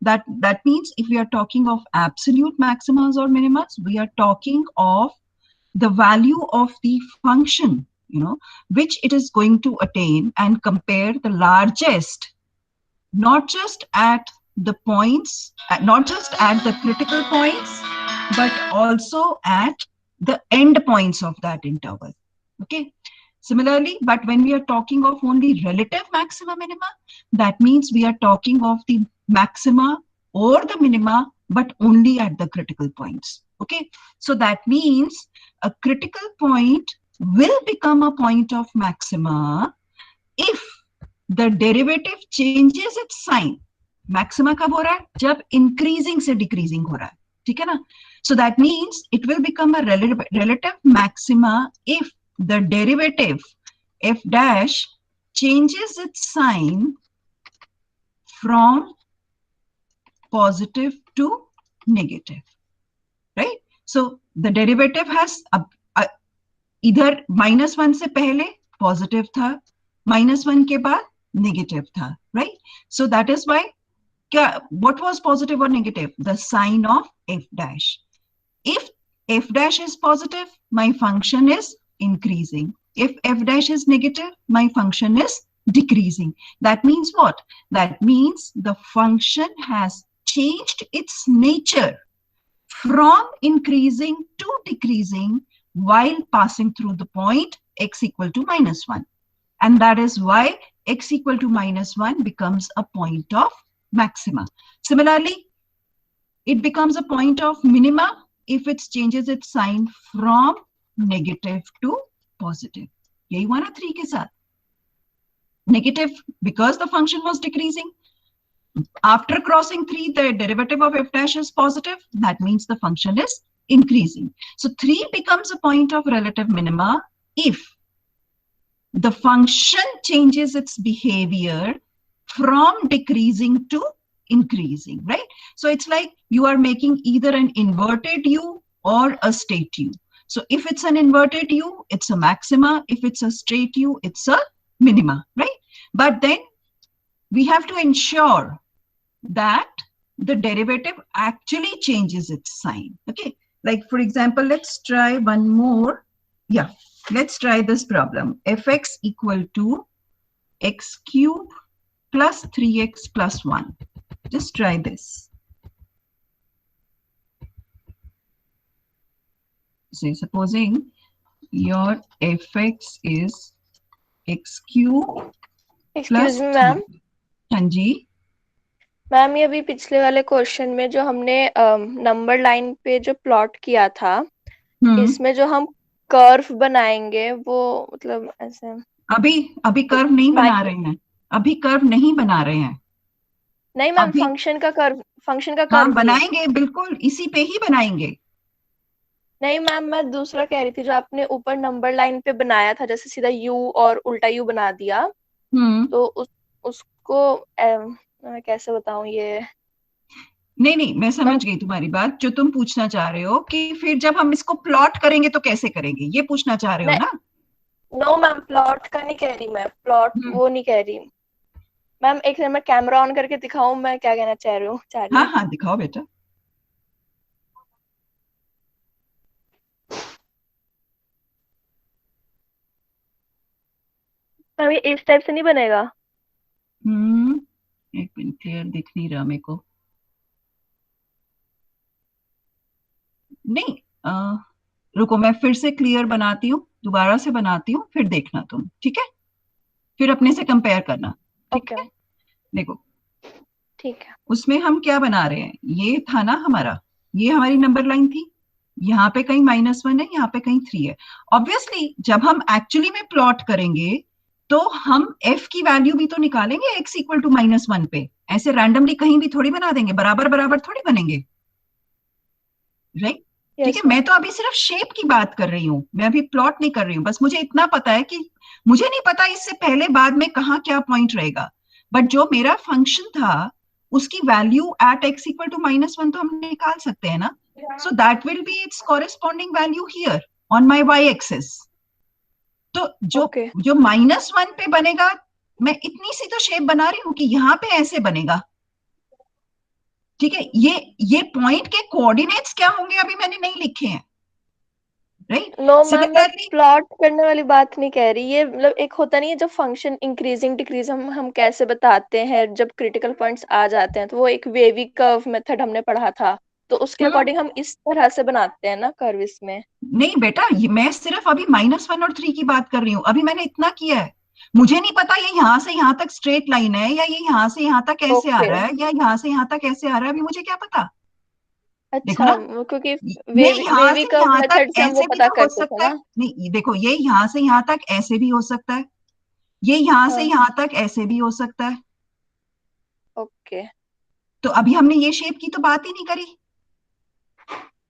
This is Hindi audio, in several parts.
That means if we are talking of absolute maximas or minimas, we are talking of the value of the function, which it is going to attain, and compare the largest, not just at the points, not just at the critical points, but also at the end points of that interval. Okay. Similarly, but when we are talking of only relative maxima minima, that means we are talking of the maxima or the minima, but only at the critical points. Okay. So that means a critical point will become a point of maxima if the derivative changes its sign. Maxima कब हो रहा है? जब increasing से decreasing हो रहा है. ठीक है ना? So that means it will become a relative maxima if the derivative f dash changes its sign from positive to negative, right? So the derivative has इधर -1 से पहले positive था, -1 के बाद negative था, right? So that is why, what was positive or negative? The sign of f dash. If f dash is positive, my function is increasing. If f dash is negative, my function is decreasing. That means what? That means the function has changed its nature from increasing to decreasing while passing through the point x equal to -1. And that is why x equal to -1 becomes a point of maxima. Similarly, it becomes a point of minima if it changes its sign from negative to positive. यही हुआ ना 3 के साथ. Negative because the function was decreasing. After crossing 3, the derivative of f dash is positive. That means the function is increasing. So 3 becomes a point of relative minima if the function changes its behavior from decreasing to increasing, right? So it's like you are making either an inverted U or a straight U. So if it's an inverted U, it's a maxima. If it's a straight U, it's a minima, right? But then we have to ensure that the derivative actually changes its sign. Okay, like for example, let's try one more. Yeah, let's try this problem. Fx equal to x cube plus 3x plus 1. Just try this. So supposing your fx is x cube. Excuse me, ma'am. हाँ जी. मैम ये अभी पिछले वाले क्वेश्चन में जो हमने नंबर लाइन पे जो प्लॉट किया था, इसमें जो हम कर्व बनाएंगे वो मतलब ऐसे अभी कर्व नहीं बना रहे हैं. अभी कर्व नहीं बना रहे हैं. नहीं मैम, फंक्शन का कर्व हाँ बनाएंगे, बिल्कुल इसी पे ही बनाएंगे. नहीं मैम, मैं दूसरा कह रही थी, जो आपने ऊपर नंबर लाइन पे बनाया था, जैसे सीधा यू और उल्टा यू बना दिया, तो उसको मैं कैसे बताऊं ये. नहीं, मैं समझ गई तुम्हारी बात. जो तुम पूछना चाह रहे हो कि फिर जब हम इसको प्लॉट करेंगे तो कैसे करेंगे, ये पूछना चाह रहे हो ना? नो मैम, प्लॉट का नहीं कह रही मैं, प्लॉट वो नहीं कह रही मैम. एक मिनट मैं कैमरा ऑन करके दिखाऊं मैं क्या कहना चाह रही हूँ. हाँ दिखाओ बेटा. मैम ये इस टाइप से नहीं बनेगा? एक मिनट, क्लियर दिख नहीं रहा मेरे को. नहीं, रुको मैं फिर से क्लियर बनाती हूँ, दोबारा से बनाती हूँ, फिर देखना तुम. ठीक है, फिर अपने से कंपेयर करना. ठीक है, देखो ठीक है. उसमें हम क्या बना रहे हैं, ये था ना हमारा, ये हमारी नंबर लाइन थी. यहाँ पे कहीं -1 है, यहाँ पे कहीं 3 है. ऑब्वियसली जब हम एक्चुअली में प्लॉट करेंगे तो हम f की वैल्यू भी तो निकालेंगे x इक्वल टू -1 पे. ऐसे रैंडमली कहीं भी थोड़ी बना देंगे, बराबर बराबर थोड़ी बनेंगे, राइट? ठीक है, मैं तो अभी सिर्फ शेप की बात कर रही हूँ, मैं अभी प्लॉट नहीं कर रही हूँ. बस मुझे इतना पता है कि मुझे नहीं पता इससे पहले बाद में कहाँ क्या पॉइंट रहेगा, बट जो मेरा फंक्शन था उसकी value at x equal to -1 तो हम निकाल सकते हैं ना. So that will be its corresponding value here on my y axis. तो जो -1 पे बनेगा, मैं इतनी सी तो शेप बना रही हूँ कि यहाँ पे ऐसे बनेगा. ठीक है, ये पॉइंट के कोऑर्डिनेट्स क्या होंगे अभी मैंने नहीं लिखे हैं, राइट? नो मैम, मैं सिमिलरली प्लॉट करने वाली बात नहीं कह रही, ये मतलब एक होता नहीं है जो फंक्शन इंक्रीजिंग डिक्रीज हम कैसे बताते हैं जब क्रिटिकल पॉइंट्स आ जाते हैं, तो वो एक वेवी कर्व मेथड हमने पढ़ा था, तो उसके अकॉर्डिंग हम इस तरह से बनाते हैं ना कर्व इसमें। नहीं बेटा, मैं सिर्फ अभी -1 और 3 की बात कर रही हूँ, अभी मैंने इतना किया है। मुझे नहीं पता ये यहाँ से यहाँ तक स्ट्रेट लाइन है, या ये यहाँ से यहाँ तक कैसे आ ओके, रहा है, या यहाँ से यहाँ तक कैसे आ रहा है, अभी मुझे क्या पता। देखो अच्छा, ना, क्योंकि ये यहाँ वेवी से कर्व यहाँ तक मेथड से हम वो ऐसे भी पता तो हो करते थे सकता है। ना। नहीं देखो, ये यहाँ से यहाँ तक ऐसे भी हो सकता है, ये यहाँ से हाँ, यहाँ तक ऐसे भी हो सकता है। ओके तो अभी हमने ये शेप की तो बात ही नहीं करी,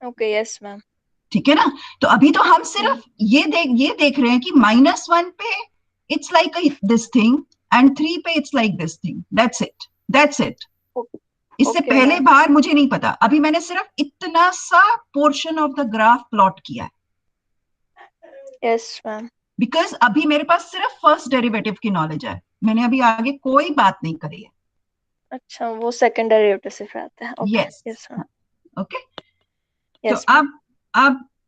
ओके, यस मैम। ठीक है ना? तो अभी तो हम सिर्फ ये देख रहे हैं कि -1 पे it's like this thing, and 3 पे it's like this thing, that's it. इससे ओके पहले मैम, बार मुझे नहीं पता, अभी मैंने सिर्फ इतना सा portion of the graph plot किया है, यस मैम। बिकॉज अभी मेरे पास सिर्फ फर्स्ट डेरिवेटिव की नॉलेज है, मैंने अभी आगे कोई बात नहीं करी है। अच्छा, वो सेकंड डेरिवेटिव से फिर आता है, okay, yes, yes ma'am, okay. तो यस मैम।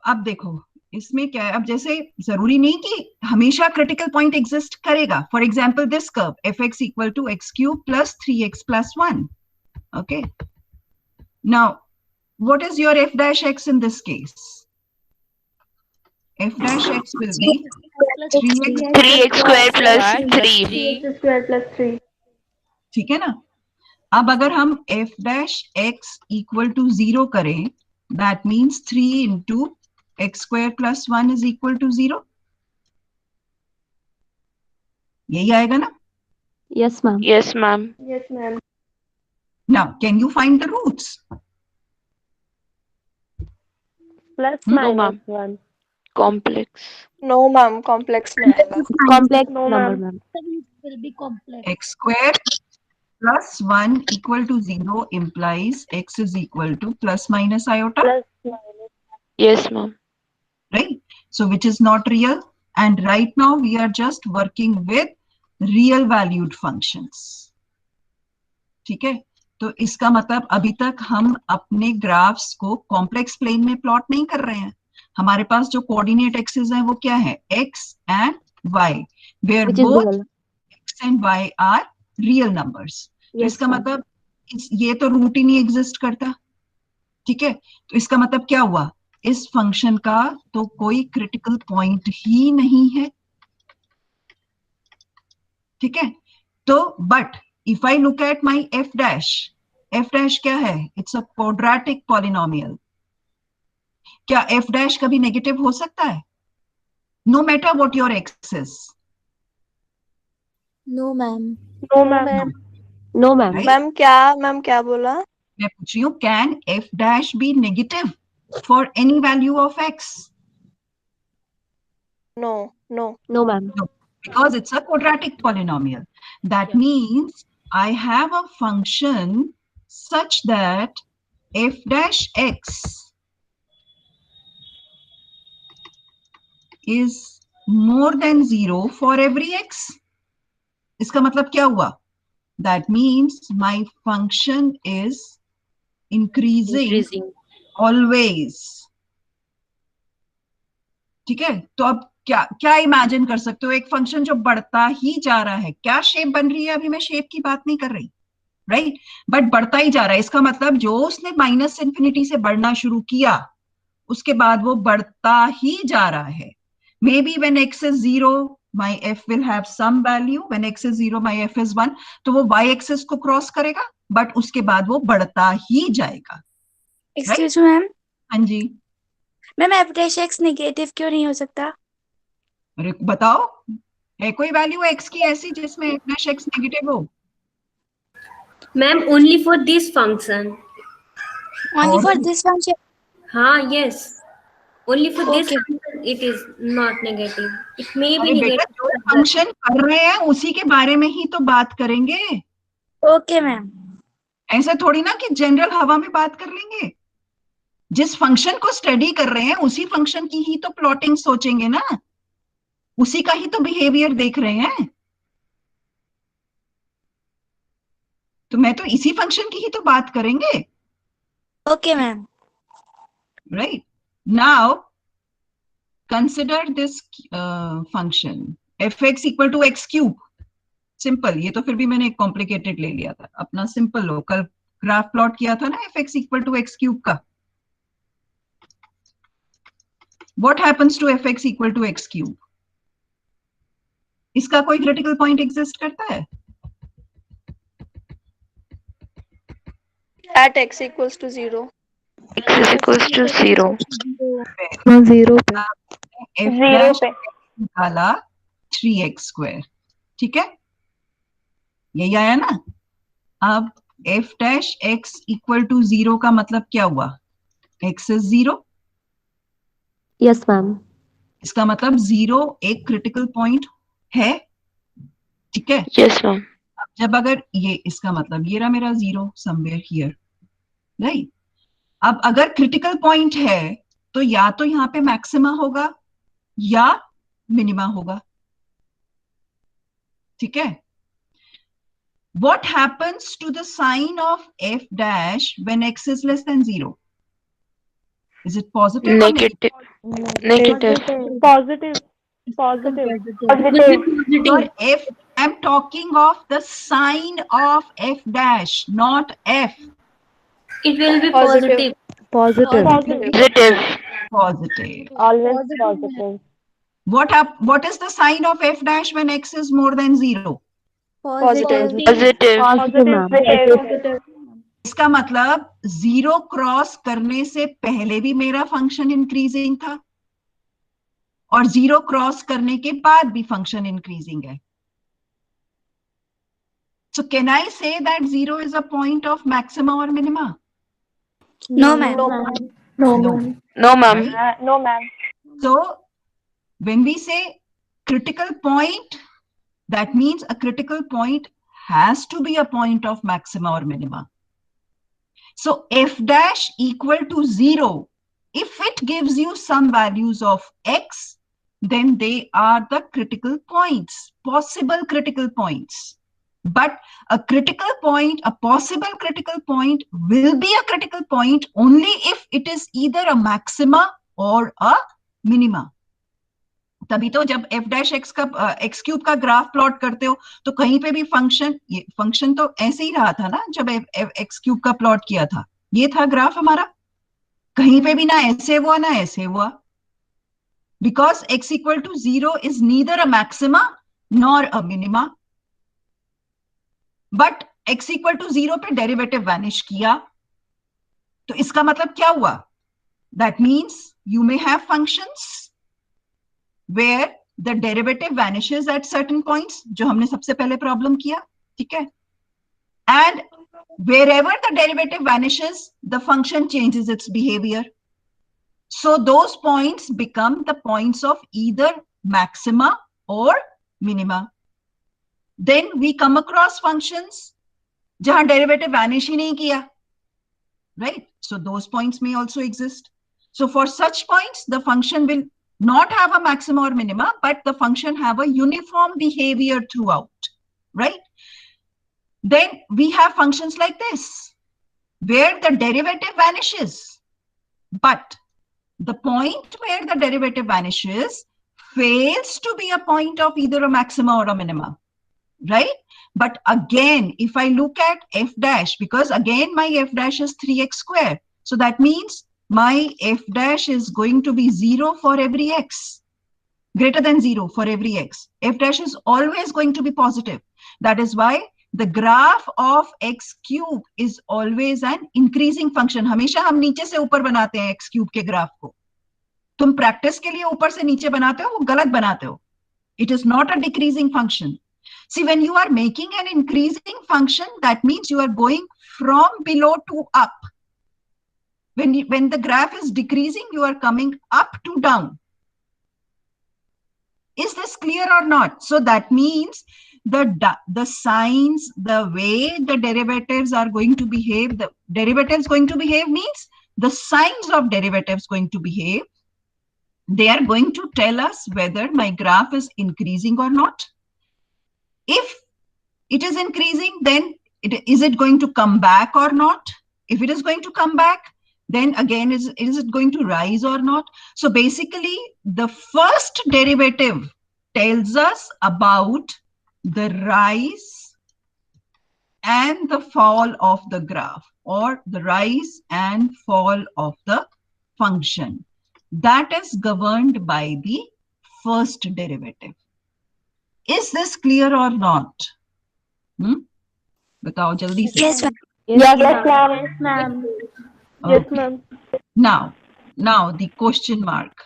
अब देखो, इसमें क्या है, अब जैसे जरूरी नहीं कि हमेशा क्रिटिकल पॉइंट एग्जिस्ट करेगा। For example this curve f x equal to x cube plus 3x+1, okay. Now what is your f dash x in this case? F dash x will be 3x, 3x square plus 3। 3x square plus 3। ठीक है ना? अब अगर हम f dash x equal to 0 करें, that means 3 into x square plus 1 is equal to 0, यही आएगा ना? Yes ma'am. Yes ma'am. Yes ma'am. Now can you find the roots? Plus no ma'am, minus 1। Complex. No ma'am, complex में आएगा। Complex No, number ma'am. Ma'am. Will be complex. X square plus 1 equal to 0 implies x is equal to plus minus iota, plus minus. Yes ma'am. right? So which is not real, and right now we are just working with real valued functions, ठीक है? तो इसका मतलब अभी तक हम अपने ग्राफ्स को कॉम्प्लेक्स प्लेन में प्लॉट नहीं कर रहे हैं। हमारे पास जो कोऑर्डिनेट एक्सेस हैं वो क्या है, x and y, where Which is both real. x and y are real numbers. तो Yes, इसका ma'am. मतलब ये तो रूट ही नहीं एग्जिस्ट करता, ठीक है? तो इसका मतलब क्या हुआ, इस फंक्शन का तो कोई क्रिटिकल पॉइंट ही नहीं है, ठीक है? तो but if I look at my f dash क्या है, इट्स अ क्वाड्रेटिक पॉलिनोमियल। क्या एफ डैश कभी नेगेटिव हो सकता है, no matter what your x is? No, ma'am. No, ma'am. No, ma'am. Right? Ma'am क्या बोला? मैं पूछ रही हूँ, can f dash be negative for any value of x? No, no. No, ma'am. No, because it's a quadratic polynomial. That means I have a function such that f dash x is more than 0 for every x. इसका मतलब क्या हुआ? That means my function is increasing always. ठीक है? तो अब क्या क्या इमेजिन कर सकते हो, एक फंक्शन जो बढ़ता ही जा रहा है, क्या शेप बन रही है, अभी मैं शेप की बात नहीं कर रही, राइट? बट बढ़ता ही जा रहा है, इसका मतलब जो उसने माइनस इन्फिनिटी से बढ़ना शुरू किया, उसके बाद वो बढ़ता ही जा रहा है। Maybe when x is 0 my f will have some value, when x is 0 my f is 1, तो वो y एक्सिस को क्रॉस करेगा, बट उसके बाद वो बढ़ता ही जाएगा, राइट? Excuse me, ma'am. हाँ जी, ma'am F dash x negative क्यों नहीं हो सकता? अरे बताओ, है कोई वैल्यू x की ऐसी जिसमें f dash x नेगेटिव हो? Ma'am, only for this function. Only और for this function. Yes. Only for this Okay. function it is not negative. It may be अरे बेटा, negative. जो फंक्शन कर रहे हैं उसी के बारे में ही तो बात करेंगे, Okay, ma'am. ऐसा थोड़ी ना कि जनरल हवा में बात कर लेंगे। जिस फंक्शन को स्टडी कर रहे हैं उसी फंक्शन की ही तो प्लॉटिंग सोचेंगे ना, उसी का ही तो बिहेवियर देख रहे हैं। तो मैं तो इसी फंक्शन की ही तो बात करेंगे। Okay, ma'am. Right. Now, consider this function fx equal to x cube. Simple, ये तो फिर भी मैंने एक कॉम्प्लिकेटेड ले लिया था, अपना सिंपल लो, कल ग्राफ प्लॉट किया था ना fx equal to x cube का. What happens to fx equal to x cube? इसका कोई क्रिटिकल पॉइंट एग्जिस्ट करता है? At x equals to 0. x is equals to 0. 0 पे f डैश निकाला 3x स्क्वायर. ठीक है, यही आया ना. अब f dash x equal to 0 का मतलब क्या हुआ? x is 0. Yes, ma'am. इसका मतलब 0 एक क्रिटिकल पॉइंट है. ठीक है. Yes, ma'am. अब जब अगर ये, इसका मतलब ये रहा मेरा 0 समवेयर हियर, राइट. अब अगर क्रिटिकल पॉइंट है तो या तो यहाँ पे मैक्सिमा होगा या मिनिमा होगा. ठीक है. What happens to the sign of f dash when x is less than 0? Is it positive or negative? Negative. Positive positive Not f. I'm talking of the sign of f dash, not f. It will be Positive. positive. Positive Positive. Always positive What is the sign of f dash when x is more than 0? Positive. Positive इसका मतलब 0 क्रॉस करने से पहले भी मेरा फंक्शन इंक्रीजिंग था और 0 क्रॉस करने के बाद भी फंक्शन इंक्रीजिंग है. So can I say that 0 is a point of maxima or minima? No, ma'am. No. No, ma'am. Right? No ma'am. So when we say critical point, that means a critical point has to be a point of maxima or minima. So f dash equal to 0, if it gives you some values of x, then they are the critical points, possible critical points. But a critical point, a possible critical point will be a critical point only if it is either a maxima or a minima. तभी तो जब f डैश x का x क्यूब का ग्राफ प्लॉट करते हो तो कहीं पे भी फंक्शन, ये फंक्शन तो ऐसे ही रहा था ना जब x क्यूब का प्लॉट किया था, ये था ग्राफ हमारा. कहीं पे भी ना ऐसे हुआ ना ऐसे हुआ, because x equal to 0 is neither a maxima nor a minima. But x equal to 0 पे डेरिवेटिव वैनिश किया, तो इसका मतलब क्या हुआ? That means you may have functions where the derivative vanishes at certain points, जो हमने सबसे पहले प्रॉब्लम किया. ठीक है. And wherever the derivative vanishes, the function changes its behavior. So those points become the points of either maxima or minima. Then we come across functions जहां derivative vanish ही नहीं किया, right? So those points may also exist. So for such points, the function will not have a maxima or minima, but the function have a uniform behavior throughout, right? Then we have functions like this, where the derivative vanishes, but the point where the derivative vanishes fails to be a point of either a maxima or a minima, right? But again, if I look at f dash, because again my f dash is 3x square, so that means my f dash is going to be 0 for every x, greater than 0 for every x. F dash is always going to be positive. That is why the graph of x cube is always an increasing function. हमेशा हम नीचे से ऊपर बनाते हैं x cube के ग्राफ को. तुम प्रैक्टिस के लिए ऊपर से नीचे बनाते हो, वो गलत बनाते हो. It is not a decreasing function. See, when you are making an increasing function, that means you are going from below to up. When the graph is decreasing, you are coming up to down. Is this clear or not? So that means the signs, the way the derivatives are going to behave, the derivatives going to behave means the signs of derivatives going to behave. They are going to tell us whether my graph is increasing or not. If it is increasing, then is it going to come back or not? If it is going to come back, then again is it going to rise or not? So basically the first derivative tells us about the rise and the fall of the graph, or the rise and fall of the function. That is governed by the first derivative. Is this clear or not? बताओ जल्दी से. Yes, ma'am. Yes, Yes, ma'am. ma'am. Yes, Okay. ma'am. Now the question mark.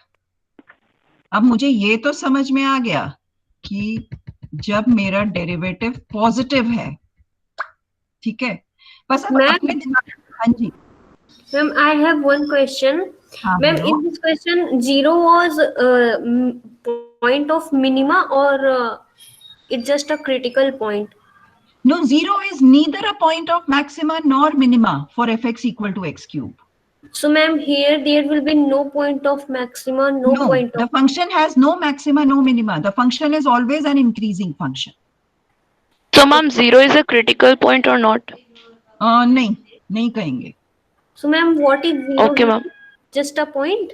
अब मुझे ये तो समझ में आ गया कि जब मेरा डेरिवेटिव पॉजिटिव है, ठीक है, बस अब Ma'am? अपने दिमाग. हाँ जी. Ma'am, I have one question. हाँ, Ma'am, बोलो. in this question, 0 was point of minima, or it's just a critical point? No, 0 is neither a point of maxima nor minima for fx equal to x cube. So, ma'am, here there will be no point of maxima, no point The of. function has no maxima, no minima. The function is always an increasing function. So, ma'am, 0 is a critical point or not? नहीं कहेंगे. So, ma'am, what is 0? Okay, ma'am. Just a point?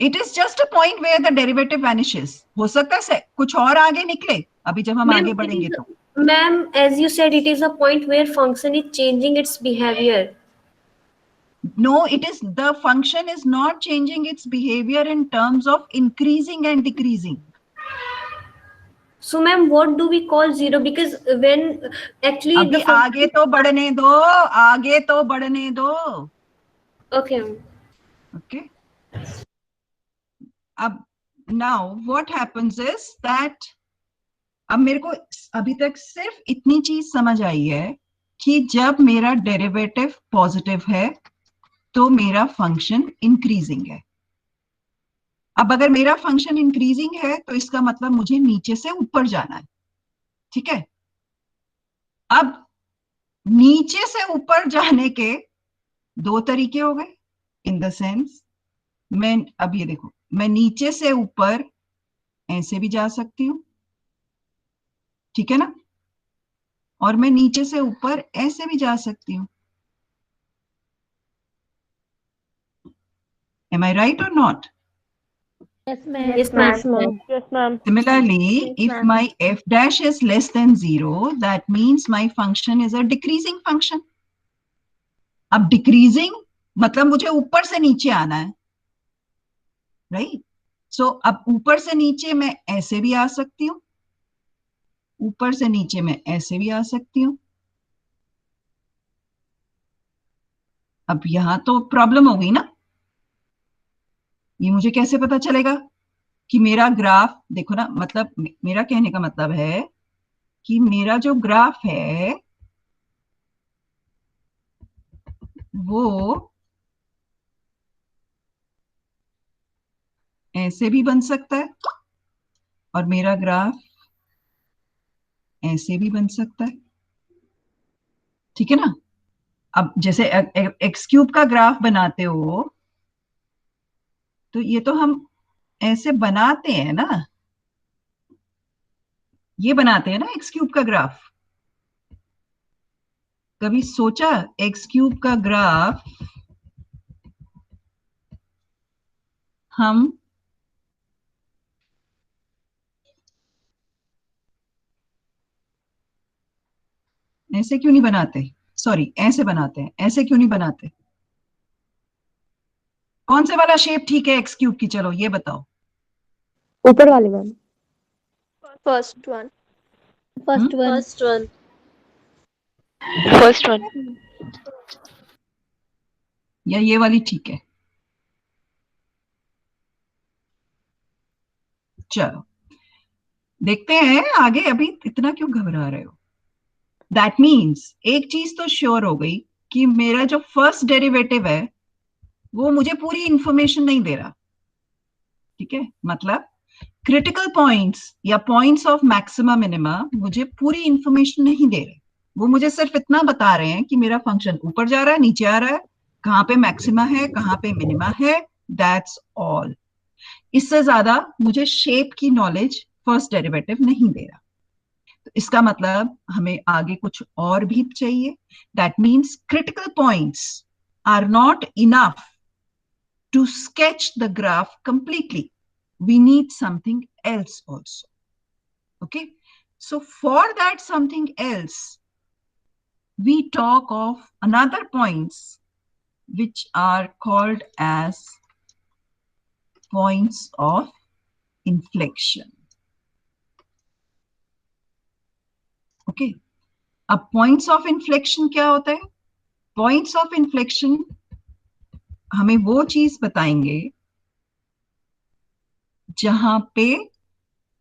It is just a point where the derivative vanishes. हो सकता है कुछ और आगे निकले अभी जब हम आगे बढ़ेंगे तो. Ma'am, as you said, it is a point where function is changing its behavior. No, the function is not changing its behavior in terms of increasing and decreasing. So, ma'am, what do we call 0? Because when actually अभी आगे तो बढ़ने दो. Okay, ma'am. Okay. Now what happens is that अब मेरे को अभी तक सिर्फ इतनी चीज समझ आई है कि जब मेरा डेरिवेटिव पॉजिटिव है तो मेरा फंक्शन इंक्रीजिंग है. अब अगर मेरा फंक्शन इंक्रीजिंग है तो इसका मतलब मुझे नीचे से ऊपर जाना है. ठीक है. अब नीचे से ऊपर जाने के दो तरीके हो गए. इन द सेंस, मैं अब ये देखो, मैं नीचे से ऊपर ऐसे भी जा सकती हूं, ठीक है ना, और मैं नीचे से ऊपर ऐसे भी जा सकती हूं. Am I right or not? Yes, ma'am. Yes, ma'am. Yes, ma'am. Similarly, Yes, if ma'am. my f dash is less than 0, that means my function is a decreasing function. अब decreasing मतलब मुझे ऊपर से नीचे आना है, right? So अब ऊपर से नीचे मैं ऐसे भी आ सकती हूँ, ऊपर से नीचे मैं ऐसे भी आ सकती हूँ. अब यहां तो प्रॉब्लम हो गई ना. ये मुझे कैसे पता चलेगा कि मेरा ग्राफ, देखो ना, मतलब मेरा कहने का मतलब है कि मेरा जो ग्राफ है वो ऐसे भी बन सकता है और मेरा ग्राफ ऐसे भी बन सकता है. ठीक है ना. अब जैसे एक्स क्यूब का ग्राफ बनाते हो तो ये तो हम ऐसे बनाते हैं ना, ये बनाते हैं ना एक्स क्यूब का ग्राफ. कभी सोचा एक्स क्यूब का ग्राफ हम ऐसे क्यों नहीं बनाते? सॉरी, ऐसे बनाते हैं. ऐसे क्यों नहीं बनाते? कौन से वाला शेप ठीक है एक्स क्यूब की? चलो ये बताओ. ऊपर वाले ma'am. First one. First one. First one. First one. या ये वाली ठीक है? चलो देखते हैं आगे. अभी इतना क्यों घबरा रहे हो? दैट मीन्स एक चीज तो श्योर हो गई कि मेरा जो फर्स्ट डेरिवेटिव है वो मुझे पूरी इंफॉर्मेशन नहीं दे रहा. ठीक है, मतलब क्रिटिकल पॉइंट्स या पॉइंट्स ऑफ मैक्सिमा मिनिमा मुझे पूरी इंफॉर्मेशन नहीं दे रहे. वो मुझे सिर्फ इतना बता रहे हैं कि मेरा फंक्शन ऊपर जा रहा है, नीचे आ रहा है, कहाँ पे मैक्सिमा है, कहाँ पे मिनिमा है. That's all. इससे ज्यादा मुझे शेप की नॉलेज फर्स्ट डेरिवेटिव नहीं दे रहा. तो इसका मतलब हमें आगे कुछ और भी चाहिए. That means critical points are not enough to sketch the graph completely, we need something else also. Okay, so for that something else, we talk of another points which are called as points of inflection. Okay, अब points of inflection क्या होता है? Points of inflection हमें वो चीज बताएंगे जहां पे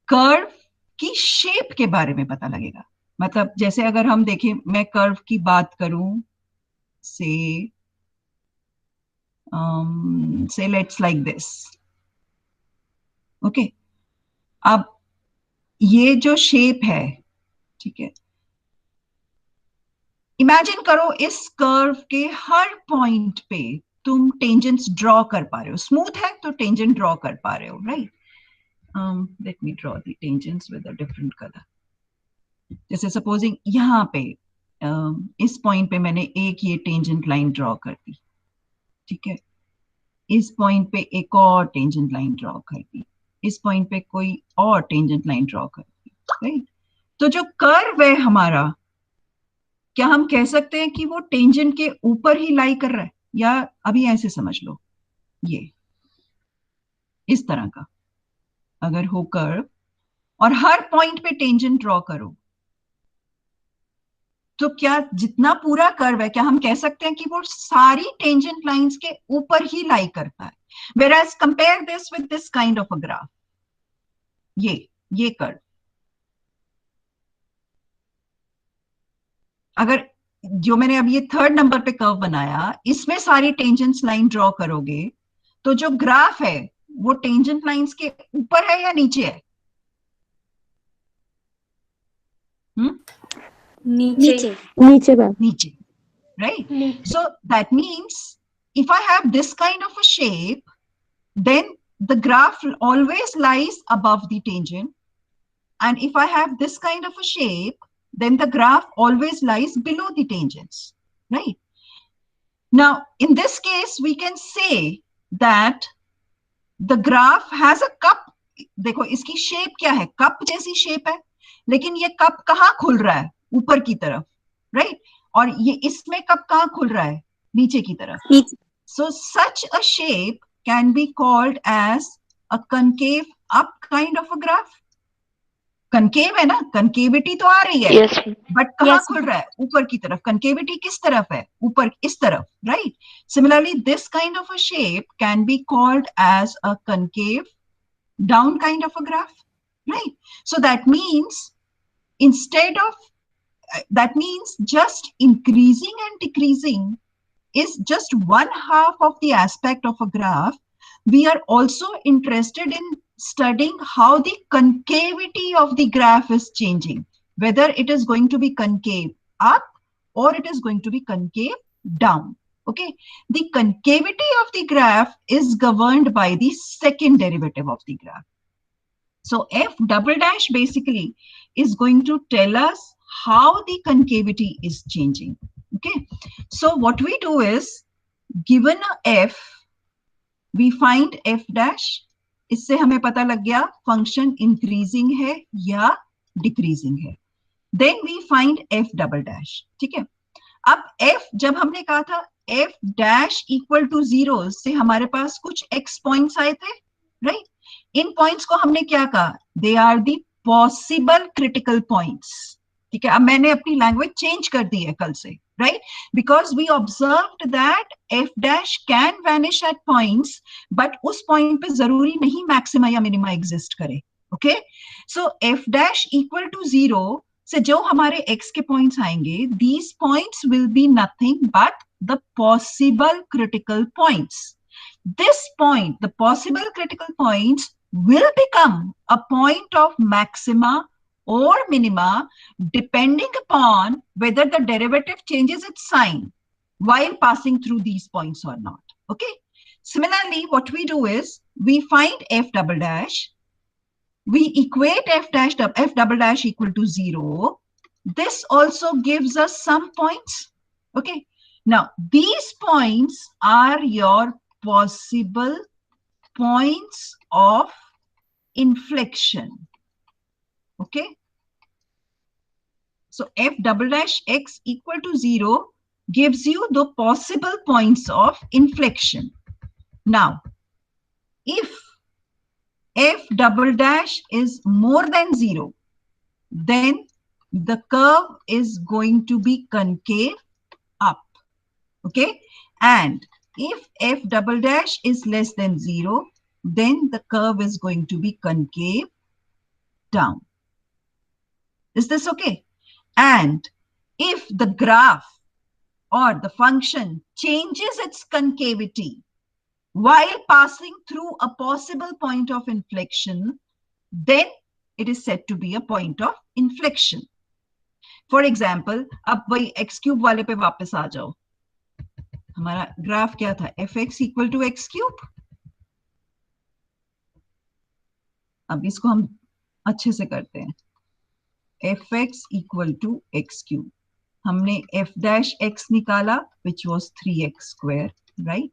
कर्व की शेप के बारे में पता लगेगा. मतलब जैसे अगर हम देखें, मैं कर्व की बात करूं, से लेट्स लाइक दिस. ओके, अब ये जो शेप है, ठीक है, इमेजिन करो इस कर्व के हर पॉइंट पे तुम टेंजेंट्स ड्रॉ कर पा रहे हो. स्मूथ है तो टेंजेंट ड्रॉ कर पा रहे हो, right? Let me draw the tangents with a different colour. जैसे सपोजिंग यहाँ पे इस पॉइंट पे मैंने एक ये टेंजेंट लाइन ड्रॉ कर दी, ठीक है. इस पॉइंट पे एक और टेंजेंट लाइन ड्रॉ कर दी, इस पॉइंट पे कोई और टेंजेंट लाइन ड्रॉ कर दी, राइट? तो जो कर्व है हमारा, क्या हम कह सकते हैं कि वो टेंजेंट के ऊपर ही लाई कर रहा है? या अभी ऐसे समझ लो, ये इस तरह का अगर हो कर्व और हर पॉइंट पे टेंजेंट ड्रॉ करो, तो क्या जितना पूरा कर्व है, क्या हम कह सकते हैं कि वो सारी टेंजेंट लाइंस के ऊपर ही लाई करता है? Whereas compare this with this kind of a graph. ये कर्व, अगर जो मैंने अब ये थर्ड नंबर पे कर्व बनाया, इसमें सारी टेंजेंट्स लाइन ड्रॉ करोगे, तो जो ग्राफ है वो टेंजेंट लाइंस के ऊपर है या नीचे है? नीचे, right? So that means if I have this kind of a shape, then the graph always lies above the tangent, and if I have this kind of a shape, then the graph always lies below the tangents, right? Now in this case we can say that the graph has a cup. देखो इसकी शेप क्या है? कप जैसी शेप है, लेकिन ये कप कहाँ खुल रहा है? ऊपर की तरफ, राइट? और ये इसमें कप कहाँ खुल रहा है? नीचे की तरफ. So such a shape can be called as a concave up kind of a graph. Concave है ना, कनकेविटी तो आ रही है, yes, बट कहाँ खुल रहा है? ऊपर की तरफ. कनकेविटी किस तरफ है? ऊपर, इस तरफ, right? Similarly, this kind of a shape can be called as a concave down kind of a graph, right? So that means just increasing and decreasing is just one half of the aspect of a graph. We are also interested in studying how the concavity of the graph is changing, whether it is going to be concave up or it is going to be concave down. Okay, the concavity of the graph is governed by the second derivative of the graph. So f double dash basically is going to tell us how the concavity is changing. Okay, so what we do is, given a f, we find f dash. इससे हमें पता लग गया फंक्शन इंक्रीजिंग है या डिक्रीजिंग है. Then we find f double dash. ठीक है, अब f जब हमने कहा था f डैश इक्वल टू 0 से हमारे पास कुछ x पॉइंट्स आए थे, राइट? इन पॉइंट्स को हमने क्या कहा? They are the possible critical points. ठीक है, अब मैंने अपनी लैंग्वेज चेंज कर दी है कल से, right? Because we observed that f dash can vanish at points, but उस point पे जरूरी नहीं maxima या minima exist करे. Okay? So f dash equal to 0 से जो हमारे x के points आएंगे, these points will be nothing but the possible critical points. This point, the possible critical points, will become a point of maxima or minima depending upon whether the derivative changes its sign while passing through these points or not. Okay. Similarly, what we do is we find f double dash, we equate f double dash equal to 0. This also gives us some points. Okay. Now these points are your possible points of inflection. Okay. So f double dash x equal to 0 gives you the possible points of inflection. Now, if f double dash is more than 0, then the curve is going to be concave up. Okay. And if f double dash is less than 0, then the curve is going to be concave down. Is this okay? And if the graph or the function changes its concavity while passing through a possible point of inflection, then it is said to be a point of inflection. For example, अब वही x cube वाले पे वापस आ जाओ. हमारा ग्राफ क्या था? fx equal to x cube. अब इसको हम अच्छे से करते हैं. fx equal to x cube. हमने f dash x निकाला, which was 3x square, right?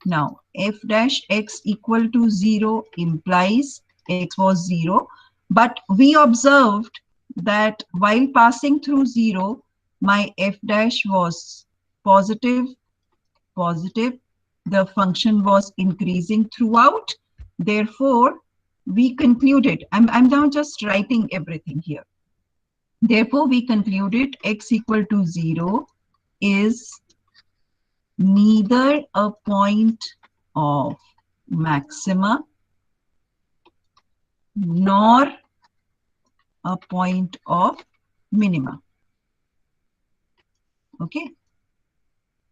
Now, f dash x equal to 0 implies x was 0, but we observed that while passing through 0, my f dash was positive, positive. The function was increasing throughout. Therefore, we concluded, I'm now just writing everything here. Therefore, we concluded x equal to 0 is neither a point of maxima nor a point of minima. Okay?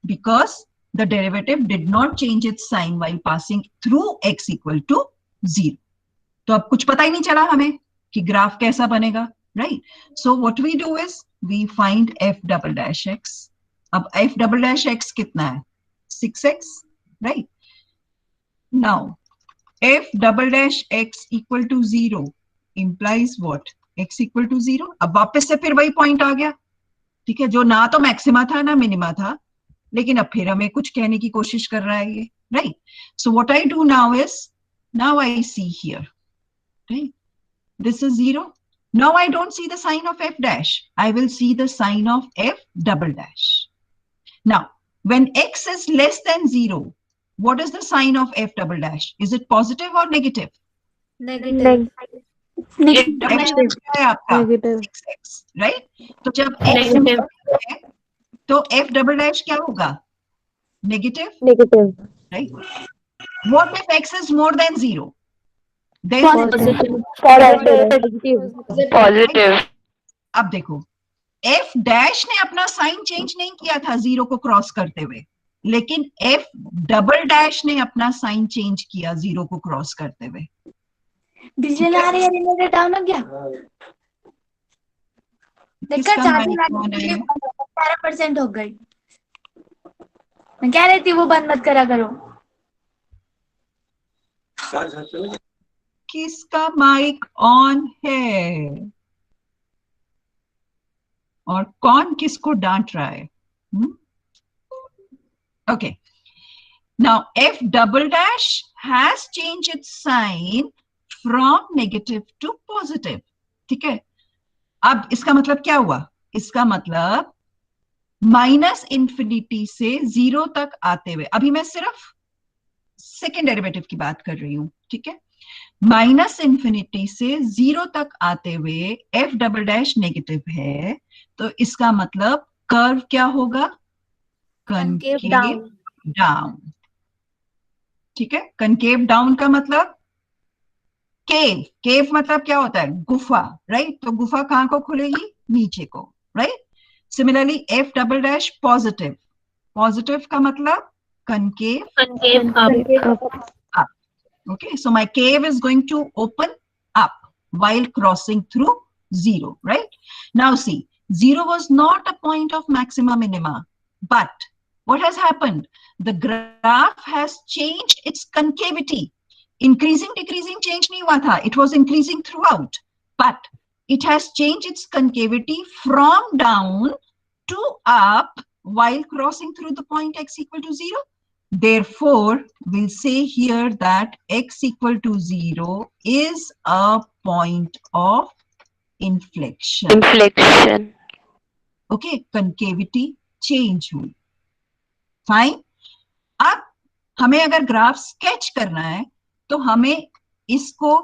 Because the derivative did not change its sign while passing through x equal to 0. तो अब कुछ पता ही नहीं चला हमें कि ग्राफ कैसा बनेगा, right? So what we do is we find f double dash x. अब f double dash x कितना है? 6x, right? Now f double dash x equal to 0 implies what? x equal to 0. अब वापस से फिर वही पॉइंट आ गया, ठीक है, जो ना तो मैक्सिमा था ना मिनिमा था, लेकिन अब फिर हमें कुछ कहने की कोशिश कर रहा है ये, right? So what I do now is, now I see here, right? This is 0. Now I don't see the sign of f dash. I will see the sign of f double dash. Now, when x is less than 0, what is the sign of f double dash? Is it positive or negative? Negative. Negative. Negative. 6x, right? तो जब x Negative. है, तो f double dash क्या होगा? Negative, Negative. right? What if x is more than 0? Then Positive. Positive. Positive. अब देखो, f dash ने अपना साइन चेंज नहीं किया था 0 को क्रॉस करते हुए, लेकिन f डबल डैश ने अपना साइन चेंज किया 0 को क्रॉस करते हुए. बिजली आ रही है, रिमोट डाउन हो गया. देखा किसका चार्जिंग माइक ऑन है? 12% हो गई. मैं कह रही थी वो बंद मत करा करो. किसका माइक ऑन है और कौन किसको डांट रहा है? Okay. Now f double dash has changed its sign from negative to positive. ठीक है. अब इसका मतलब क्या हुआ? इसका मतलब माइनस इंफिनिटी से 0 तक आते हुए, अभी मैं सिर्फ सेकेंड डेरिवेटिव की बात कर रही हूं, ठीक है, माइनस इंफिनिटी से 0 तक आते हुए f डबल डैश नेगेटिव है, तो इसका मतलब कर्व क्या होगा? Concave down. ठीक है, कनकेव डाउन का मतलब केव. केव मतलब क्या होता है? गुफा, राइट? तो गुफा कहां को खुलेगी? नीचे को, right? Similarly F double dash positive. Positive का मतलब concave up. Okay, so my cave is going to open up while crossing through 0, right? Now see, 0 was not a point of maxima minima, but what has happened? The graph has changed its concavity. Increasing, decreasing change nahi hua tha. It was increasing throughout, but it has changed its concavity from down to up while crossing through the point x equal to 0. Therefore, we'll say here that x equal to 0 is a point of inflection. Inflection. Okay, concavity change हुई. Fine. अब हमें अगर ग्राफ स्केच करना है तो हमें इसको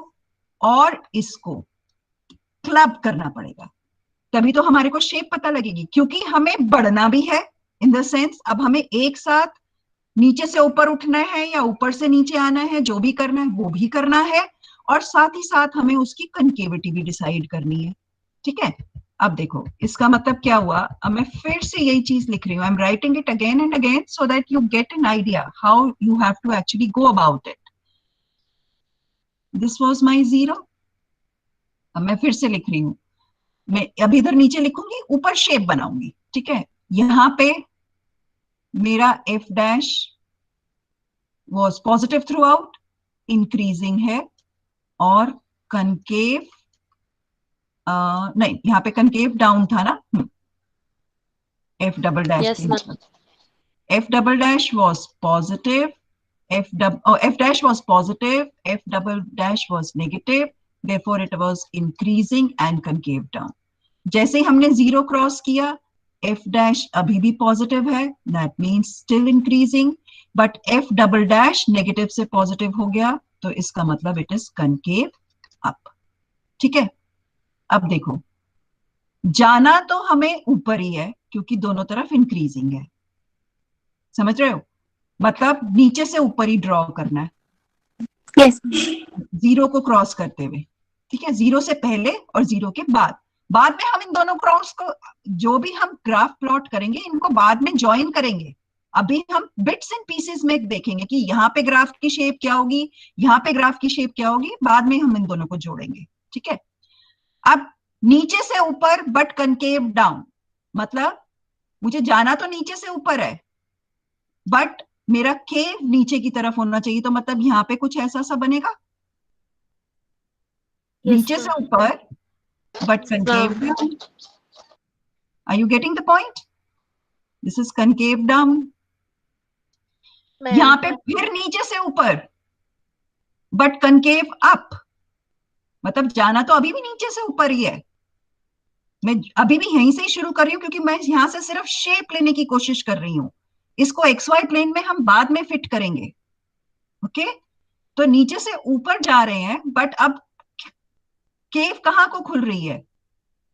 और इसको क्लब करना पड़ेगा, तभी तो हमारे को शेप पता लगेगी. क्योंकि हमें बढ़ना भी है, इन द सेंस अब हमें एक साथ नीचे से ऊपर उठना है या ऊपर से नीचे आना है, जो भी करना है वो भी करना है, और साथ ही साथ हमें उसकी कनकेविटी भी डिसाइड करनी है. ठीक है, अब देखो इसका मतलब क्या हुआ. अब मैं फिर से यही चीज लिख रही हूँ. I am writing it again and again so that you get an idea how you have to actually go about it. This was my 0. अब मैं फिर से लिख रही हूँ. मैं अभी इधर नीचे लिखूंगी, ऊपर शेप बनाऊंगी. ठीक है, यहां पे मेरा F dash was positive through out, increasing है, और कनकेव नहीं, यहाँ पे कनकेव डाउन था ना. F double dash, F double dash was positive, F dash was positive, F double dash was negative, therefore it was increasing and concave down. जैसे ही हमने 0 क्रॉस किया, f डैश अभी भी पॉजिटिव है, that means still increasing, but f double dash negative से पॉजिटिव हो गया, तो इसका मतलब it is concave up. ठीक है, अब देखो जाना तो हमें ऊपर ही है क्योंकि दोनों तरफ इंक्रीजिंग है. समझ रहे हो, मतलब नीचे से ऊपर ही ड्रॉ करना है. यस. 0 को क्रॉस करते हुए. ठीक है, 0 से पहले और 0 के बाद. बाद में हम इन दोनों क्रॉस को, जो भी हम ग्राफ प्लॉट करेंगे, इनको बाद में ज्वाइन करेंगे. अभी हम बिट्स एंड पीसेस में देखेंगे कि यहाँ पे ग्राफ की शेप क्या होगी, यहाँ पे ग्राफ की शेप क्या होगी, बाद में हम इन दोनों को जोड़ेंगे. ठीक है, अब नीचे से ऊपर बट कनकेव डाउन, मतलब मुझे जाना तो नीचे से ऊपर है, बट मेरा केव नीचे की तरफ होना चाहिए. तो मतलब यहाँ पे कुछ ऐसा सा बनेगा, नीचे से ऊपर but concave down. Are you getting the point? This is concave down. यहाँ पे फिर नीचे से ऊपर बट कनकेव अप, मतलब जाना तो अभी भी नीचे से ऊपर ही है. मैं अभी भी यहीं से ही शुरू कर रही हूँ क्योंकि मैं यहां से सिर्फ शेप लेने की कोशिश कर रही हूँ. इसको एक्स वाई प्लेन में हम बाद में फिट करेंगे. ओके, तो नीचे से ऊपर जा रहे हैं, बट अब केव कहाँ को खुल रही है?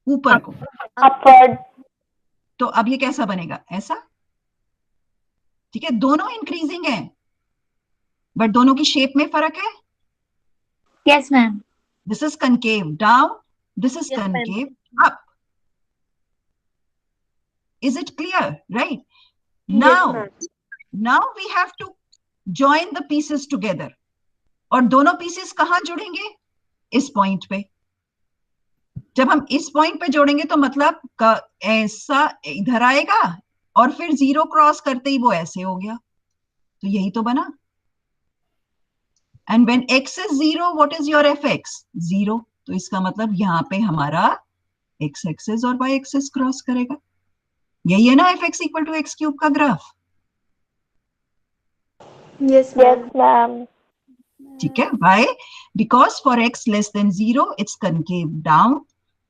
ऊपर को, अपवर्ड. तो अब ये कैसा बनेगा? ऐसा. ठीक है, दोनों इंक्रीजिंग है बट दोनों की शेप में फर्क है. Yes ma'am. This is concave down, this is concave up. Is it clear? Right? Now we have to join the pieces together. और दोनों पीसेस कहाँ जुड़ेंगे? इस पॉइंट पे. जब हम इस पॉइंट पे जोड़ेंगे तो मतलब ऐसा इधर आएगा और फिर 0 क्रॉस करते ही वो ऐसे हो गया. तो यही तो बना. And when x is 0, what is your fx? 0. तो इसका मतलब यहाँ पे हमारा x एक्सिस और y एक्सिस क्रॉस करेगा. यही है ना fx equal to x cube का ग्राफ. Yes, ma'am. ठीक है, why? Because for x less than 0, it's concave down.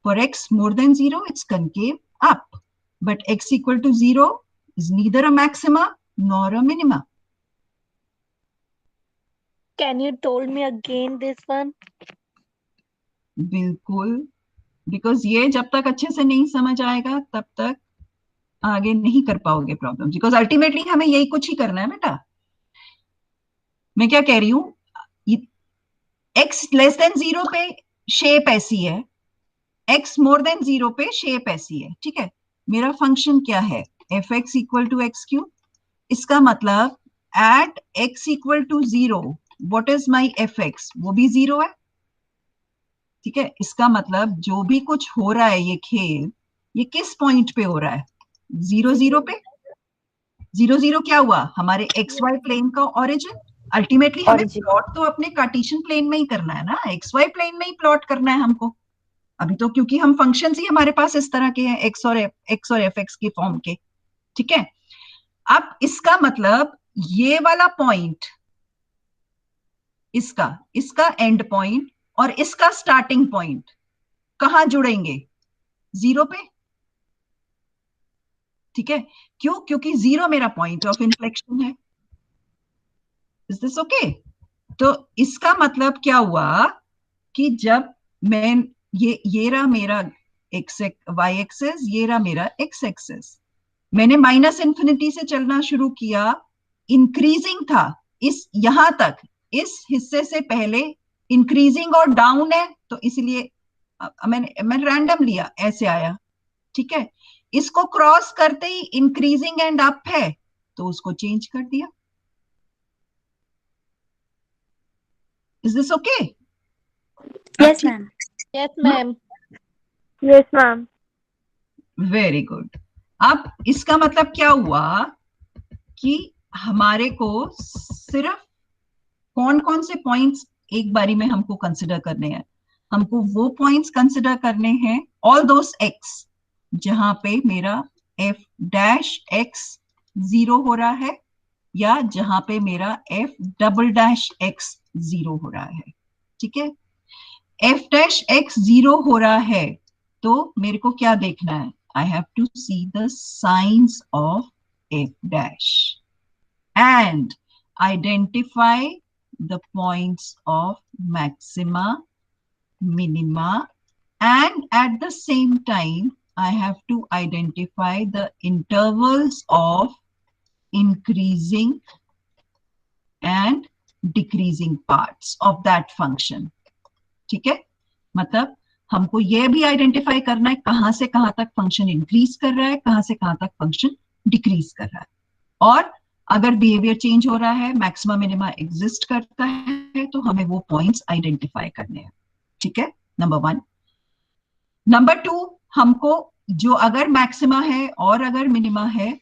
For x more than 0, it's concave up. But x equal to 0 is neither a maxima nor a minima. Can you told me again this one? बिल्कुल, बिकॉज ये जब तक अच्छे से नहीं समझ आएगा तब तक आगे नहीं कर पाओगे प्रॉब्लम. बिकॉज अल्टीमेटली हमें यही कुछ ही करना है बेटा. मैं क्या कह रही हूँ, x लेस देन 0 पे शेप ऐसी है, x मोर देन 0 पे शेप ऐसी है. ठीक है, मेरा फंक्शन क्या है? fx equal to x cube. इसका मतलब at x equal to 0, what is my fx? वो भी 0 है. ठीक है, इसका मतलब जो भी कुछ हो रहा है ये खेल, ये किस पॉइंट पे हो रहा है? 0 0 पे. 0 0 क्या हुआ? हमारे एक्स वाई प्लेन का ओरिजिन. अल्टीमेटली हमें प्लॉट तो अपने कार्टेशियन प्लेन में ही करना है ना, एक्स वाई प्लेन में ही प्लॉट करना है हमको. अभी तो क्योंकि हम फंक्शंस ही हमारे पास इस तरह के हैं, एक्स और एफ एक्स की फॉर्म के. ठीक है, अब इसका मतलब ये वाला पॉइंट, इसका एंड पॉइंट और इसका स्टार्टिंग पॉइंट कहां जुड़ेंगे? 0 पे। ठीक है, क्यों? क्योंकि 0 मेरा पॉइंट ऑफ इन्फ्लेक्शन है। Is this okay? तो इसका मतलब क्या हुआ कि जब मैं ये रहा मेरा वाई एक्सेस, ये रहा मेरा एक्स एक्सेस, मैंने माइनस इन्फिनिटी से चलना शुरू किया, इंक्रीजिंग था, इस यहां तक, इस हिस्से से पहले इंक्रीजिंग और डाउन है, तो इसलिए मैंने रैंडम लिया, ऐसे आया। ठीक है, इसको क्रॉस करते ही इंक्रीजिंग एंड अप है, तो उसको चेंज कर दिया। Is this okay? Yes, ma'am. Yes, ma'am. Yes, ma'am. Very good. अब इसका मतलब क्या हुआ कि हमारे को सिर्फ कौन कौन से पॉइंट्स एक बारी में हमको कंसिडर करने हैं? हमको वो पॉइंट्स कंसिडर करने हैं, ऑल दोस एक्स जहां पे मेरा एफ डैश एक्स 0 हो रहा है, या जहां पे मेरा एफ डबल डैश एक्स 0 हो रहा है। ठीक है, एफ डैश एक्स 0 हो रहा है तो मेरे को क्या देखना है? I have to see the signs of f dash and identify the points of maxima, minima, and at the same time I have to identify the intervals of increasing and decreasing parts of that function. ठीक है, मतलब हमको यह भी आइडेंटिफाई करना है कहां से कहां तक फंक्शन इंक्रीज कर रहा है, कहां से कहां तक फंक्शन डिक्रीज कर रहा है, और अगर बिहेवियर चेंज हो रहा है, मैक्सिमा मिनिमा एग्जिस्ट करता है, तो हमें वो पॉइंट्स आइडेंटिफाई करने हैं। ठीक है, नंबर 1। नंबर 2, हमको जो अगर मैक्सिमा है और अगर मिनिमा है,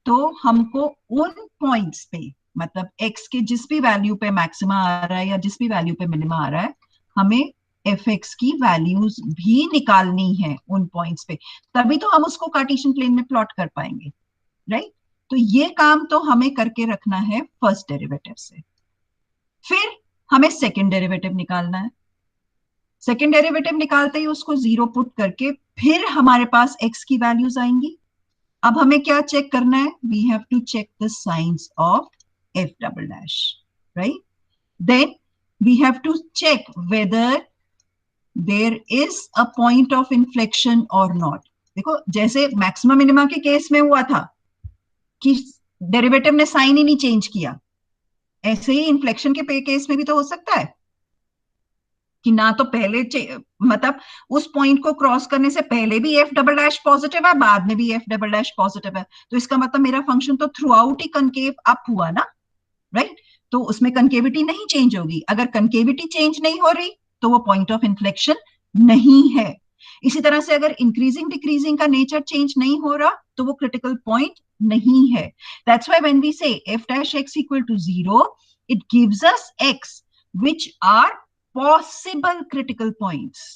तो हमको उन पॉइंट्स पे, मतलब एक्स के जिस भी वैल्यू पे मैक्सिमा आ रहा है या जिस भी वैल्यू पे मिनिमा आ रहा है, हमें एफ एक्स की वैल्यूज भी निकालनी है उन पॉइंट्स पे, तभी तो हम उसको कार्टेशियन प्लेन में प्लॉट कर पाएंगे, राइट? तो ये काम तो हमें करके रखना है फर्स्ट डेरिवेटिव से। फिर हमें सेकंड डेरिवेटिव निकालना है। सेकंड डेरिवेटिव निकालते ही उसको 0 पुट करके फिर हमारे पास एक्स की वैल्यूज आएंगी। अब हमें क्या चेक करना है? We have to check the signs of f double dash, right? Then we have to check whether there is a point of inflection or not. देखो, जैसे मैक्सिमम मिनिमा के केस में हुआ था कि डेरिवेटिव ने साइन ही नहीं चेंज किया, ऐसे ही इन्फ्लेक्शन के केस में भी तो हो सकता है कि ना तो पहले मतलब उस पॉइंट को क्रॉस करने से पहले भी एफ डबल डैश पॉजिटिव है, बाद में भी एफ डबल डैश पॉजिटिव है, तो इसका मतलब मेरा फंक्शन तो थ्रू आउट ही कनकेव अप हुआ ना, राइट? तो उसमें कनकेविटी नहीं चेंज होगी। अगर कनकेविटी चेंज नहीं हो रही तो वो पॉइंट ऑफ इन्फ्लेक्शन नहीं है। इसी तरह से अगर इंक्रीजिंग डिक्रीजिंग का नेचर चेंज नहीं हो रहा तो वो क्रिटिकल पॉइंट नहीं है। दैट्स व्हाई व्हेन वी से f dash x equal to 0, it gives us x which are possible critical points.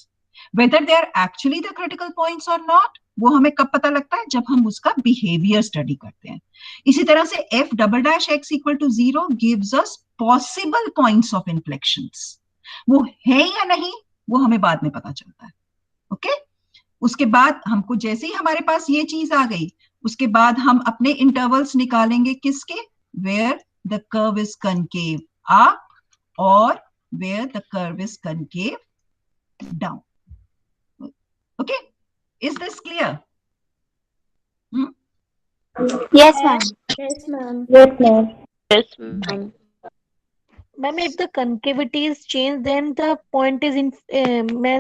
Whether they are actually the critical points or not, वो हमें कब पता लगता है? जब हम उसका बिहेवियर स्टडी करते हैं। इसी तरह से f double dash x equal to 0 gives us possible points of inflections. वो है या नहीं वो हमें बाद में पता चलता है। ओके, उसके बाद हमको जैसे ही हमारे पास ये चीज आ गई, उसके बाद हम अपने इंटरवल्स निकालेंगे किसके? Where the curve is concave up और where the curve is concave down. Okay, is this clear? Yes, ma'am. Yes, ma'am. Yes, ma'am. Yes, ma'am. Ma'am, if the concavity is changed, then the point is in means